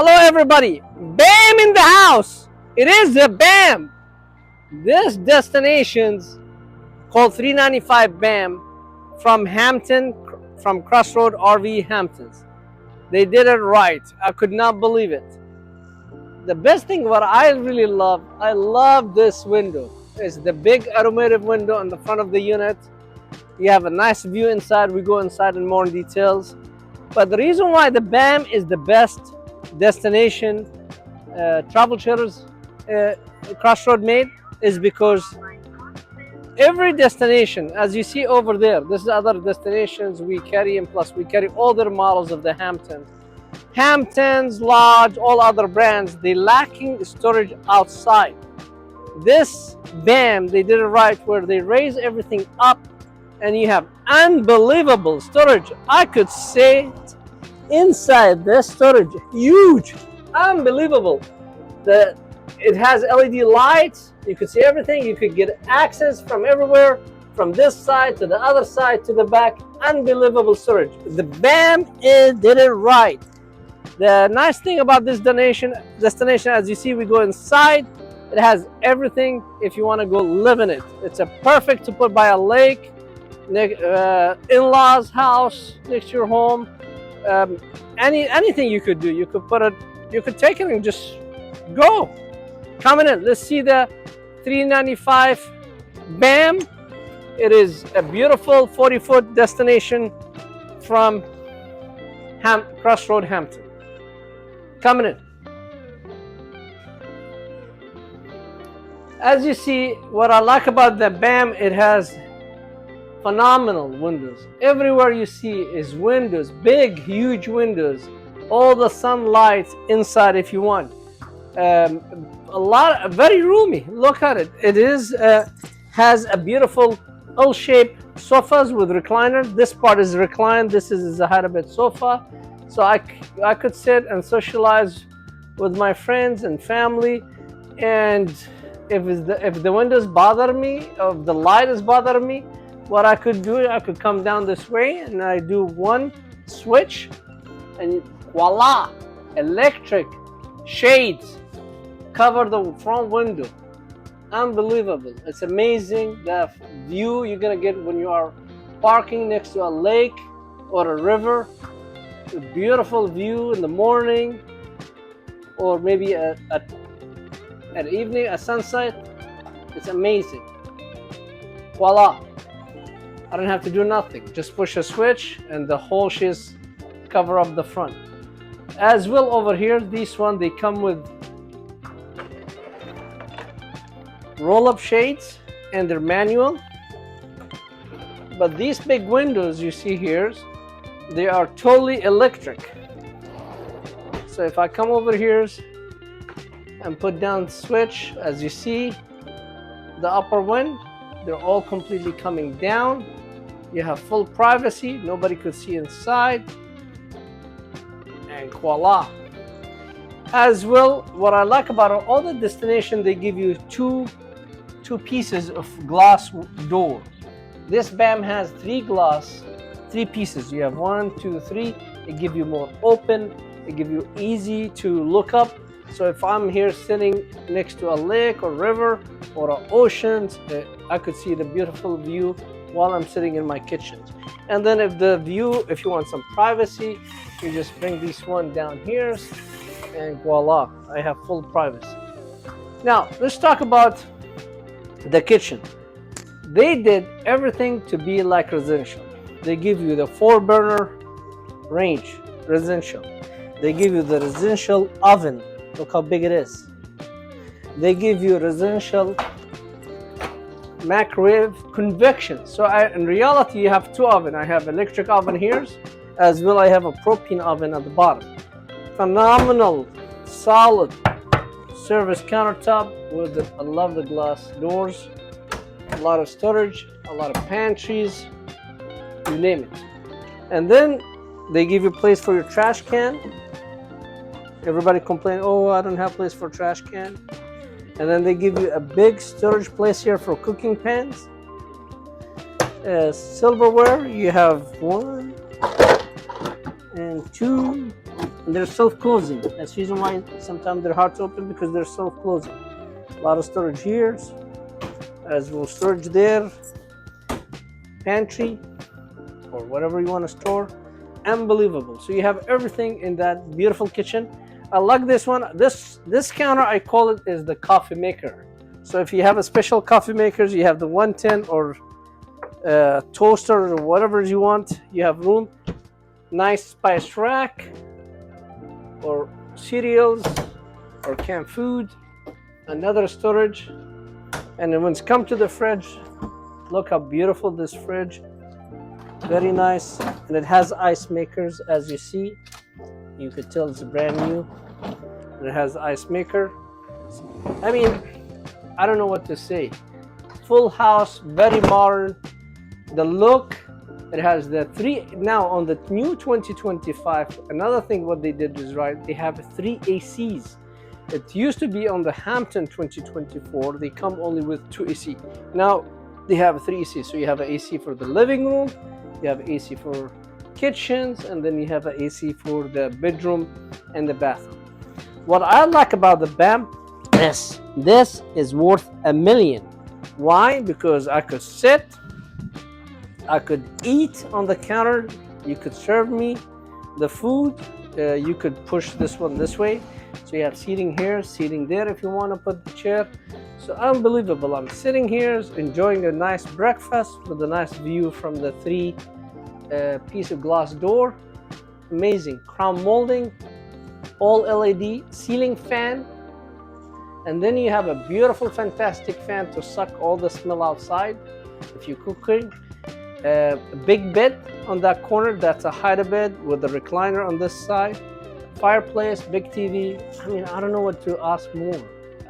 Hello everybody, BAM in the house. It is the BAM. This destination's called 395 BAM from Hampton, from Crossroads RV Hamptons. They did it right. I could not believe it. The best thing what I really love, I love this window. It's the big automotive window on the front of the unit. You have a nice view inside. We go inside in more details. But the reason why the BAM is the best destination travel trailers Crossroad made is because every destination, as you see over there, this is other destinations we carry, and plus we carry all the models of the Hamptons, Lodge, all other brands. They lacking storage outside. This BAM, they did it right, where they raise everything up and you have unbelievable storage. I could say inside this storage, huge, unbelievable. It has LED lights. You could see everything. You could get access from everywhere, from this side to the other side to the back. Unbelievable storage. The BAM did it right. The nice thing about this destination, as you see, we go inside. It has everything if you want to go live in it. It's a perfect to put by a lake, in-laws house next to your home. Anything you could do. You could put it, you could take it and just go. Coming in, let's see the 395 BAM. It is a beautiful 40-foot destination from Crossroads Hampton. Coming in. As you see, what I like about the BAM, it has phenomenal windows. Everywhere you see is windows, big, huge windows. All the sunlight inside if you want. Very roomy. Look at it. It is has a beautiful L-shaped sofas with recliner. This part is reclined. This is a high-bed sofa, so I could sit and socialize with my friends and family. And if the windows bother me, if the light is bothering me, what I could do, I could come down this way and I do one switch and voila, electric shades cover the front window. Unbelievable. It's amazing the view you're gonna get when you are parking next to a lake or a river. A beautiful view in the morning, or maybe at evening, a sunset. It's amazing. Voila. I don't have to do nothing. Just push a switch and the whole shades cover up the front. As well over here, this one, they come with roll-up shades and they're manual. But these big windows you see here, they are totally electric. So if I come over here and put down the switch, as you see, the upper one, they're all completely coming down. You have full privacy, nobody could see inside, and voila. As well, what I like about all the destination, they give you two pieces of glass door. This BAM has three pieces. You have 1, 2, 3. It gives you more open. It gives you easy to look up. So if I'm here sitting next to a lake or river or an ocean, I could see the beautiful view while I'm sitting in my kitchen. And then if you want some privacy, you just bring this one down here and voila, I have full privacy. Now let's talk about the kitchen. They did everything to be like residential. They give you the 4-burner range, residential. They give you the residential oven. Look how big it is. They give you residential microwave convection. So in reality, you have 2 ovens. I have electric oven here, as well I have a propane oven at the bottom. Phenomenal, solid service countertop with I love the glass doors. A lot of storage, a lot of pantries, you name it. And then they give you place for your trash can. Everybody complain, oh, I don't have place for trash can. And then they give you a big storage place here for cooking pans. Silverware, you have 1 and 2 And they're self-closing. That's the reason why sometimes they're hard to open, because they're self-closing. A lot of storage here, as well storage there, pantry, or whatever you want to store. Unbelievable. So you have everything in that beautiful kitchen. I like this one. This counter, I call it, is the coffee maker. So if you have a special coffee makers, you have the 110 or toaster or whatever you want, you have room. Nice spice rack, or cereals, or canned food. Another storage. And then when it's come to the fridge, look how beautiful this fridge. Very nice. And it has ice makers, as you see. You could tell it's brand new. And it has ice maker. I mean, I don't know what to say. Full house, very modern. The look, it has the three, now on the new 2025, another thing what they did is right, they have 3 ACs. It used to be on the Hampton 2024, they come only with 2 AC. Now they have 3 AC. So you have an AC for the living room, you have AC for kitchens, and then you have an AC for the bedroom and the bathroom. What I like about the BAM, this is worth $1 million. Why? Because I could sit, I could eat on the counter, you could serve me the food, you could push this one this way. So you have seating here, seating there if you want to put the chair. So unbelievable. I'm sitting here enjoying a nice breakfast with a nice view from the 3 piece of glass door. Amazing. Crown molding, all LED, ceiling fan. And then you have a beautiful, fantastic fan to suck all the smell outside if you're cooking. A big bed on that corner, that's a hide bed with a recliner on this side. Fireplace, big TV. I mean, I don't know what to ask more.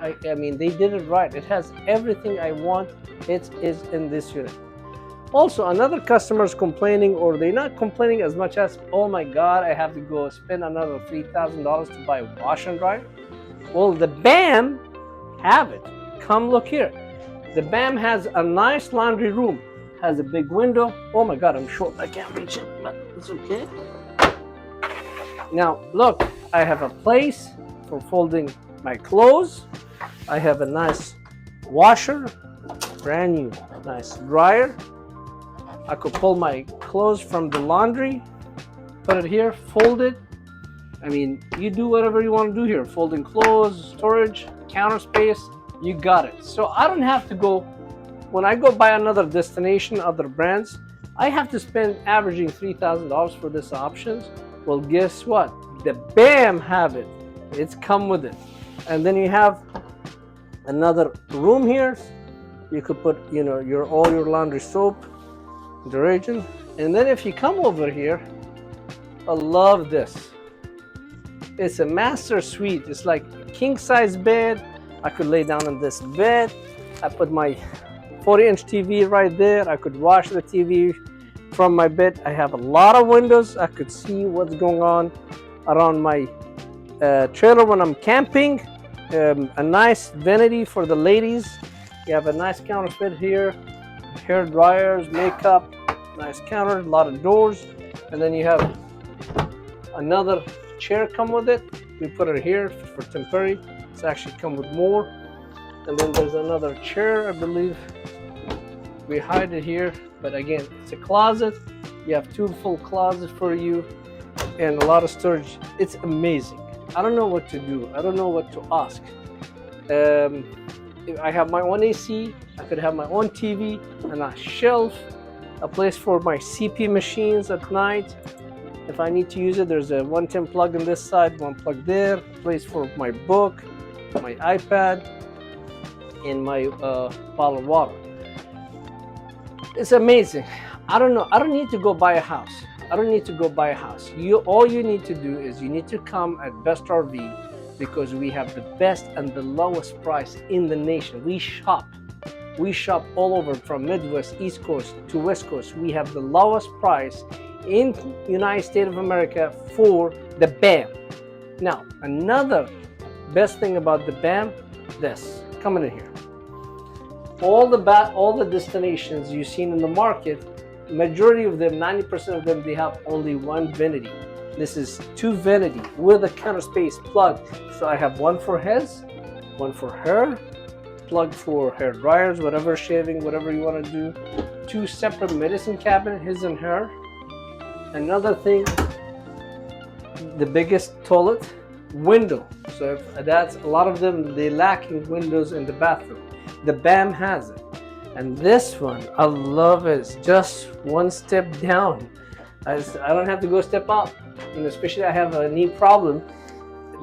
I mean, they did it right. It has everything I want. It is in this unit. Also, another customer's complaining, or they're not complaining as much as, oh my God, I have to go spend another $3,000 to buy a washer and dryer. Well, the BAM have it. Come look here. The BAM has a nice laundry room. Has a big window. Oh my God, I'm short. I can't reach it, but it's okay. Now, look, I have a place for folding my clothes. I have a nice washer, brand new, nice dryer. I could pull my clothes from the laundry, put it here, fold it. I mean, you do whatever you want to do here. Folding clothes, storage, counter space, you got it. So I don't have to go, when I go buy another destination, other brands, I have to spend averaging $3,000 for this options. Well, guess what? The BAM have it. It's come with it. And then you have another room here. You could put, you know, all your laundry soap, detergent. And then if you come over here, I love this. It's a master suite. It's like a king size bed. I could lay down on this bed. I put my 40-inch TV right there. I could watch the TV from my bed. I have a lot of windows. I could see what's going on around my trailer when I'm camping. A nice vanity for the ladies. You have a nice counter fit here. Hair dryers, makeup, nice counter, a lot of doors. And then you have another chair come with it. We put it here for temporary. It's actually come with more. And then there's another chair, I believe. We hide it here, but again, it's a closet. You have 2 full closets for you and a lot of storage. It's amazing. I don't know what to do. I don't know what to ask. If I have my own AC, I could have my own TV, a nice shelf, a place for my CP machines at night. If I need to use it, there's a 110 plug on this side, 1 plug there, place for my book, my iPad, and my bottle of water. It's amazing. I don't know. I don't need to go buy a house. I don't need to go buy a house. All you need to do is you need to come at Best RV, because we have the best and the lowest price in the nation. We shop all over, from Midwest, East Coast to West Coast. We have the lowest price in United States of America for the BAM. Now, another best thing about the BAM, this, coming in here. All the destinations you've seen in the market, majority of them, 90% of them, they have only one vanity. This is 2 vanity with a counter space plug. So I have one for his, one for her, plug for hair dryers, whatever, shaving, whatever you want to do. 2 separate medicine cabinet, his and her. Another thing, the biggest toilet, window. So if that's, a lot of them, they lacking windows in the bathroom. The BAM has it. And this one, I love it. It's just one step down. I don't have to go step up. You know, especially I have a knee problem.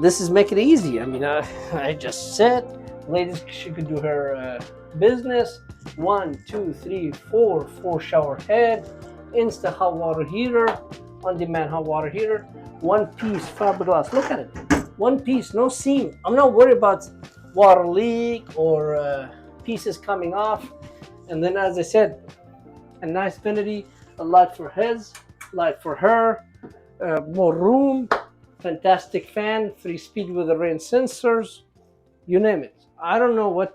This is make it easy. I mean, I just sit. Ladies, she could do her business. 1, 2, 3, 4 shower head, instant hot water heater, on-demand hot water heater, 1 piece fiberglass. Look at it, 1 piece, no seam. I'm not worried about water leak or pieces coming off. And then, as I said, a nice vanity, a light for his, light for her, more room, fantastic fan, 3-speed with the rain sensors, you name it. I don't know what to